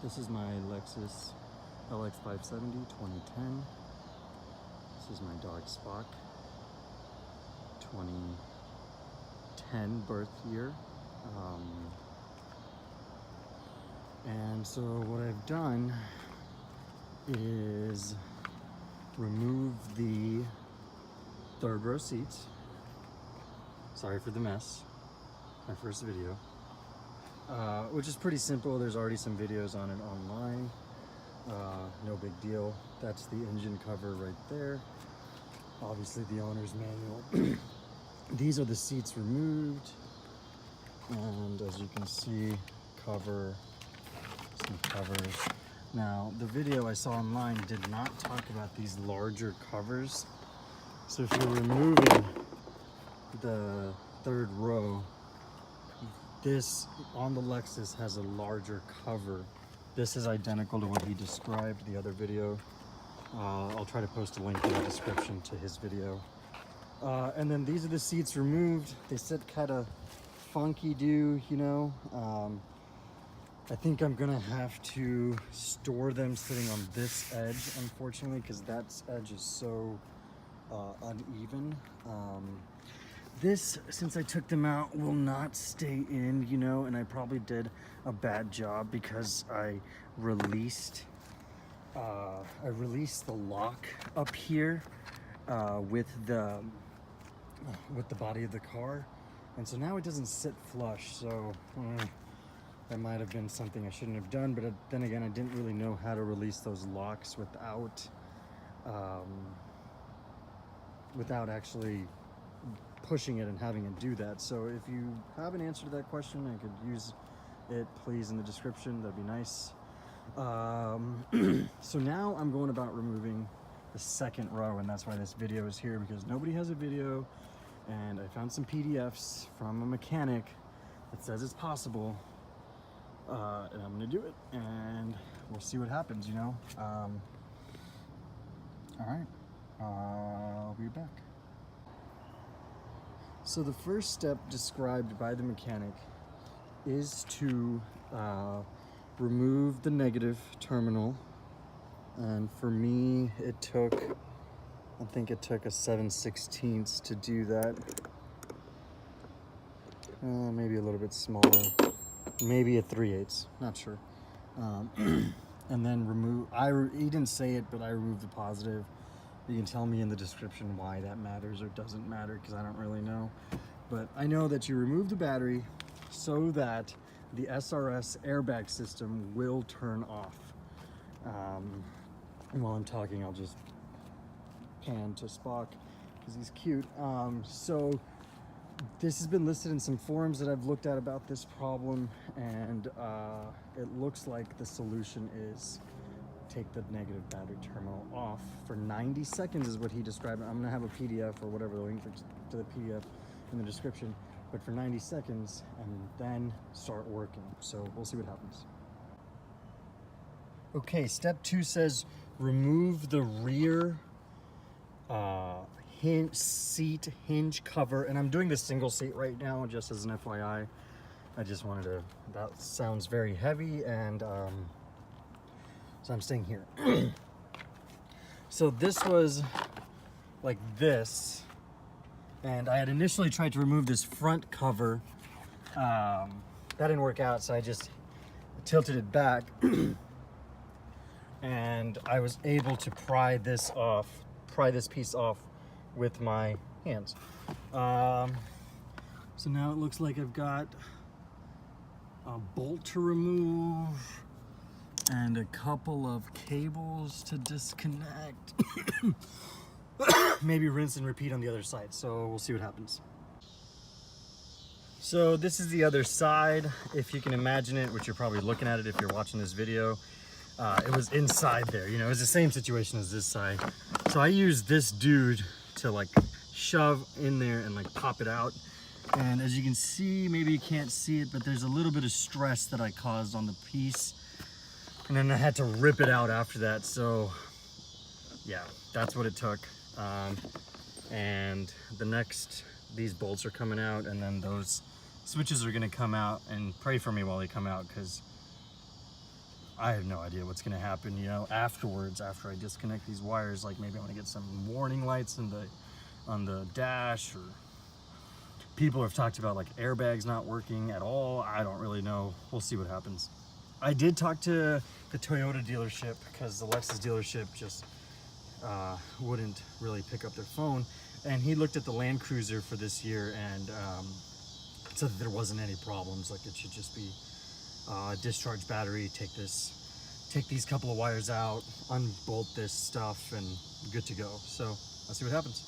This is my Lexus LX 570 2010. This is my dog Spock, 2010 birth year. And so what I've done is remove the third row seats. Sorry for the mess, my first video. Which is pretty simple. There's already some videos on it online. No big deal. That's the engine cover right there. Obviously the owner's manual. These are the seats removed. And as you can see, some covers. Now, the video I saw online did not talk about these larger covers. So if you're removing the third row, this on the Lexus has a larger cover. This is identical to what he described the other video. I'll try to post a link in the description to his video. And then these are the seats removed. They sit kind of funky you know. I think I'm gonna have to store them sitting on this edge, unfortunately, because that edge is so uneven. This, since I took them out, will not stay in, you know, and I probably did a bad job because I released the lock up here with the body of the car, and so now it doesn't sit flush. So that might have been something I shouldn't have done. But then again, I didn't really know how to release those locks without actually pushing it and having it do that. So if you have an answer to that question, I could use it, please, in the description. That'd be nice. So now I'm going about removing the second row, and that's why this video is here, because nobody has a video, and I found some PDFs from a mechanic that says it's possible, and I'm gonna do it, and we'll see what happens, you know. All right, I'll be back. So the first step described by the mechanic is to remove the negative terminal. And for me, I think it took a 7/16 to do that. Maybe a little bit smaller, maybe a 3/8, not sure. And then he didn't say it, but I removed the positive. You can tell me in the description why that matters or doesn't matter, because I don't really know. But I know that you remove the battery so that the SRS airbag system will turn off. And while I'm talking, I'll just pan to Spock because he's cute. So this has been listed in some forums that I've looked at about this problem, and it looks like the solution is take the negative battery terminal off for 90 seconds is what he described. I'm gonna have a PDF or whatever, the link to the PDF in the description, but for 90 seconds and then start working. So we'll see what happens. Okay, step 2 says remove the rear seat hinge cover, and I'm doing the single seat right now just as an FYI. I just wanted to, that sounds very heavy, and so I'm staying here. So this was like this, and I had initially tried to remove this front cover. That didn't work out, so I just tilted it back and I was able to pry this piece off with my hands. So now it looks like I've got a bolt to remove and a couple of cables to disconnect. Maybe rinse and repeat on the other side, so we'll see what happens. So this is the other side, if you can imagine it, which you're probably looking at it if you're watching this video. It was inside there, you know, it was the same situation as this side. So I used this dude to like shove in there and like pop it out. And as you can see, maybe you can't see it, but there's a little bit of stress that I caused on the piece. And then I had to rip it out after that. So yeah, that's what it took. And these bolts are coming out, and then those switches are gonna come out, and pray for me while they come out, because I have no idea what's gonna happen, you know, afterwards, after I disconnect these wires. Like maybe I wanna get some warning lights on the dash, or people have talked about like airbags not working at all. I don't really know. We'll see what happens. I did talk to the Toyota dealership because the Lexus dealership just wouldn't really pick up their phone. And he looked at the Land Cruiser for this year and said that there wasn't any problems. Like it should just be discharge battery, take these couple of wires out, unbolt this stuff, and good to go. So let's see what happens.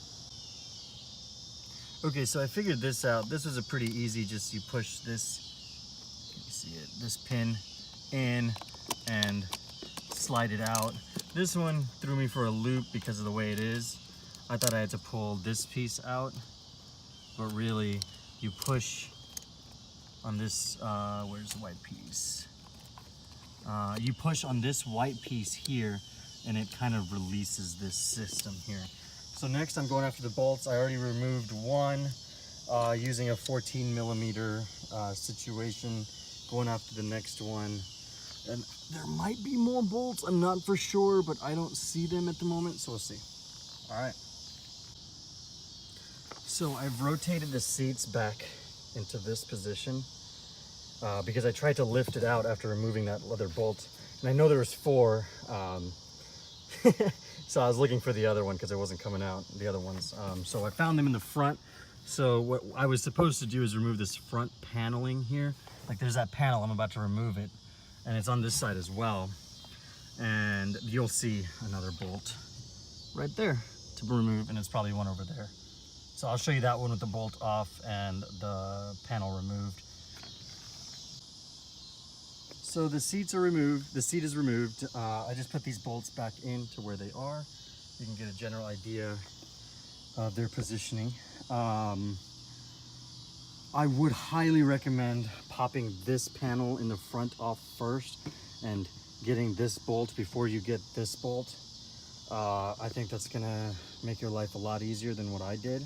Okay, so I figured this out. This was a pretty easy, just you push this, can you see it, this pin in and slide it out. This one threw me for a loop because of the way it is. I thought I had to pull this piece out, but really you push on this, where's the white piece? You push on this white piece here and it kind of releases this system here. So next I'm going after the bolts. I already removed one using a 14 millimeter situation, going after the next one. And there might be more bolts, I'm not for sure, but I don't see them at the moment, so we'll see. All right. So I've rotated the seats back into this position because I tried to lift it out after removing that leather bolt. And I know there was 4, so I was looking for the other one because it wasn't coming out, the other ones. So I found them in the front. So what I was supposed to do is remove this front paneling here. Like there's that panel, I'm about to remove it. And it's on this side as well. And you'll see another bolt right there to remove, and it's probably one over there. So I'll show you that one with the bolt off and the panel removed. So the seats are removed, the seat is removed. I just put these bolts back into where they are. You can get a general idea of their positioning. I would highly recommend popping this panel in the front off first and getting this bolt before you get this bolt. I think that's gonna make your life a lot easier than what I did.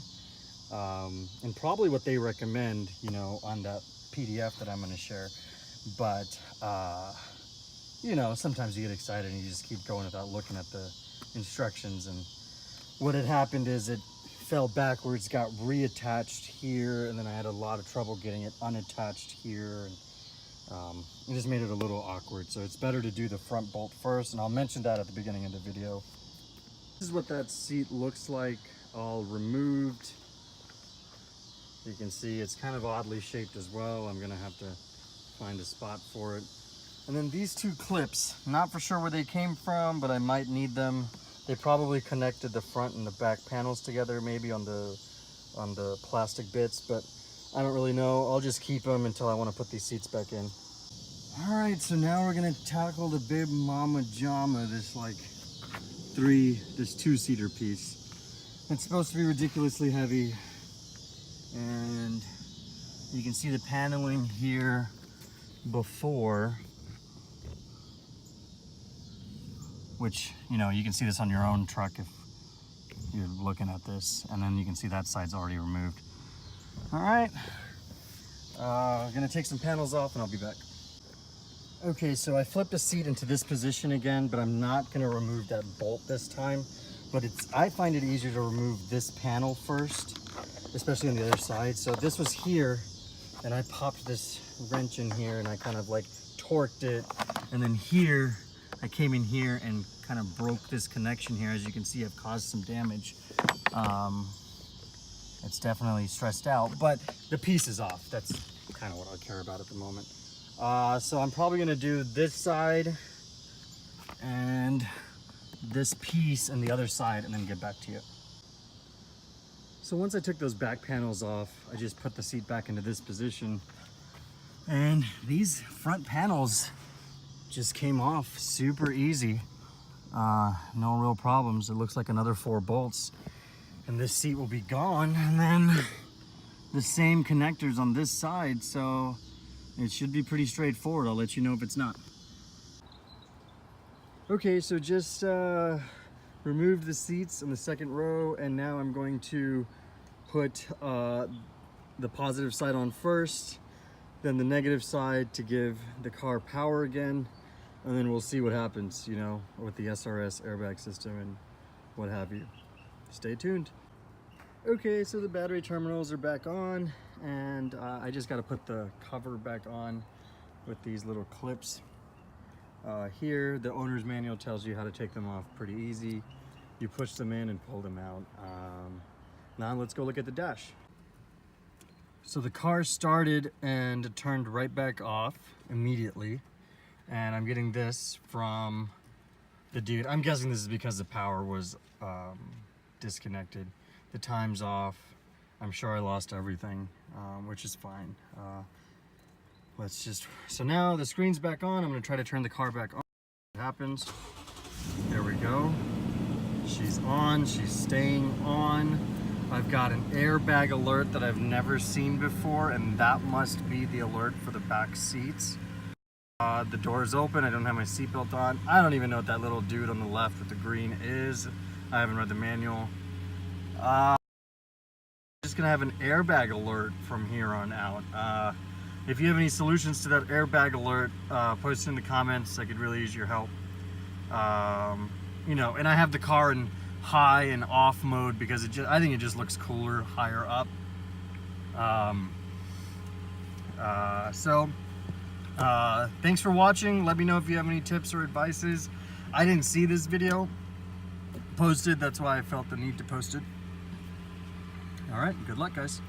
And probably what they recommend, you know, on that PDF that I'm gonna share. But, you know, sometimes you get excited and you just keep going without looking at the instructions. And what had happened is it fell backwards, got reattached here, and then I had a lot of trouble getting it unattached here, and it just made it a little awkward. So it's better to do the front bolt first, and I'll mention that at the beginning of the video. This is what that seat looks like, all removed. You can see it's kind of oddly shaped as well. I'm gonna have to find a spot for it. And then these 2 clips, not for sure where they came from, but I might need them. They probably connected the front and the back panels together, maybe on the plastic bits, but I don't really know. I'll just keep them until I want to put these seats back in. All right, so now we're gonna tackle the Bib Mama Jama, this 2-seater piece. It's supposed to be ridiculously heavy, and you can see the paneling here before, which, you know, you can see this on your own truck if you're looking at this, and then you can see that side's already removed. All right, gonna take some panels off and I'll be back. Okay, so I flipped a seat into this position again, but I'm not gonna remove that bolt this time. But I find it easier to remove this panel first, especially on the other side. So this was here, and I popped this wrench in here and I kind of like torqued it, and then here I came in here and kind of broke this connection here. As you can see, I've caused some damage. It's definitely stressed out, but the piece is off. That's kind of what I care about at the moment. So I'm probably gonna do this side and this piece and the other side, and then get back to you. So once I took those back panels off, I just put the seat back into this position, and these front panels just came off super easy. No real problems. It looks like another 4 bolts and this seat will be gone, and then the same connectors on this side, so it should be pretty straightforward. I'll let you know if it's not. Okay, so just removed the seats on the second row, and now I'm going to put the positive side on first, then the negative side to give the car power again. and then we'll see what happens, you know, with the SRS airbag system and what have you. Stay tuned. Okay, so the battery terminals are back on, and I just got to put the cover back on with these little clips. Here, the owner's manual tells you how to take them off pretty easy. You push them in and pull them out. Now let's go look at the dash. So the car started and turned right back off immediately. And I'm getting this from the dude. I'm guessing this is because the power was disconnected. The time's off. I'm sure I lost everything, which is fine. So now the screen's back on. I'm gonna try to turn the car back on. What happens? There we go. She's on, she's staying on. I've got an airbag alert that I've never seen before, and that must be the alert for the back seats. The door is open, I don't have my seatbelt on. I don't even know what that little dude on the left with the green is. I haven't read the manual. I'm just gonna have an airbag alert from here on out. If you have any solutions to that airbag alert, post it in the comments. I could really use your help. You know, and I have the car in high and off mode because I think it just looks cooler higher up. Thanks for watching. Let me know if you have any tips or advices. I didn't see this video posted, that's why I felt the need to post it. All right, good luck, guys.